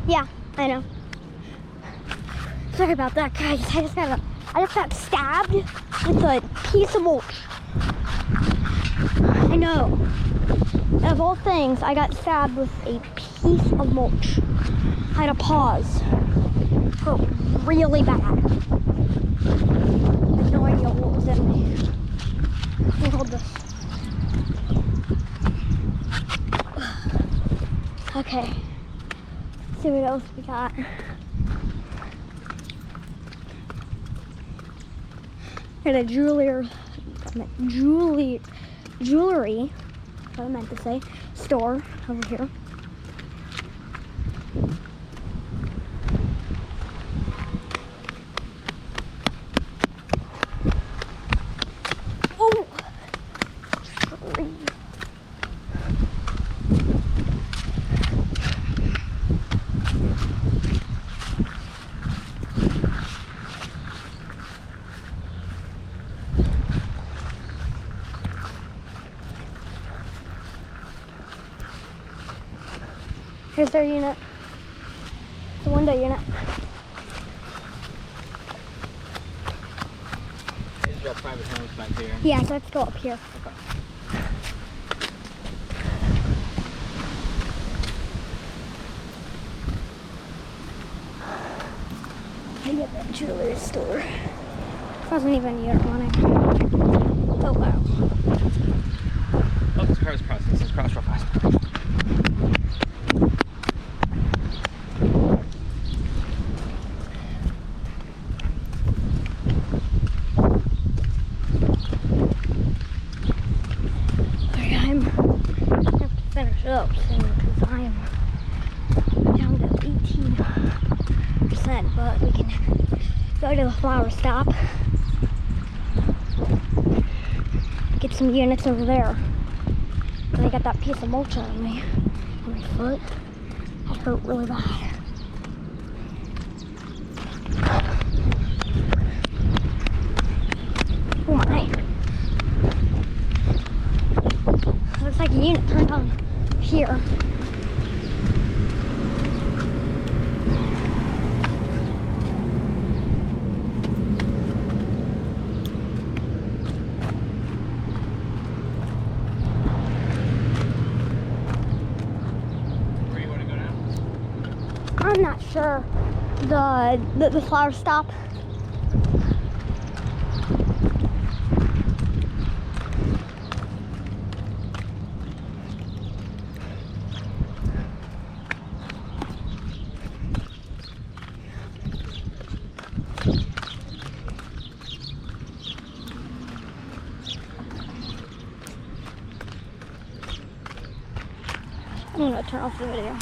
Yeah, I know. Sorry about that, guys. I just got stabbed with a piece of mulch. I know. Of all things, I got stabbed with a piece of mulch. I had to pause. It hurt really bad. I had no idea what was in me. Let me hold this. Okay. Let's see what else we got. At a jewelry, what I meant to say, store over here. Oh, tree. Here's their unit. The window unit. These are our private homes back here. Yeah, so let's go up here. Okay. I get that jewelry store. Wasn't even unit running. Oh wow. Oh, this car's crossing. This is cross real fast. I'm have to finish up soon because I'm down to 18%, but we can go to the flower stop, get some units over there. And I got that piece of mulch on my foot. That hurt really bad. Oh my. Looks like a unit turned on here. Where you want to go now? I'm not sure. The flower stop. I'm gonna turn off the video.